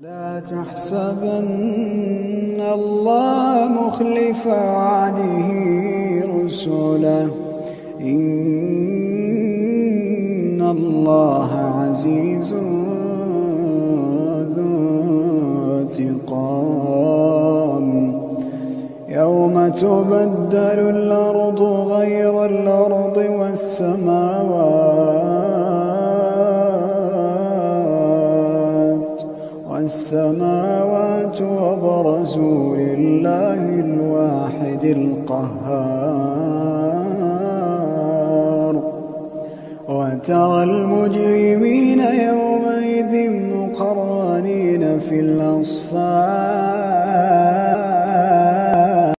لا تحسبن الله مخلف وعده رسله إن الله عزيز ذو انتقام يوم تبدل الأرض غير الأرض والسماوات وبرزوا لله الواحد القهار وترى المجرمين يومئذ مقرنين في الأصفاد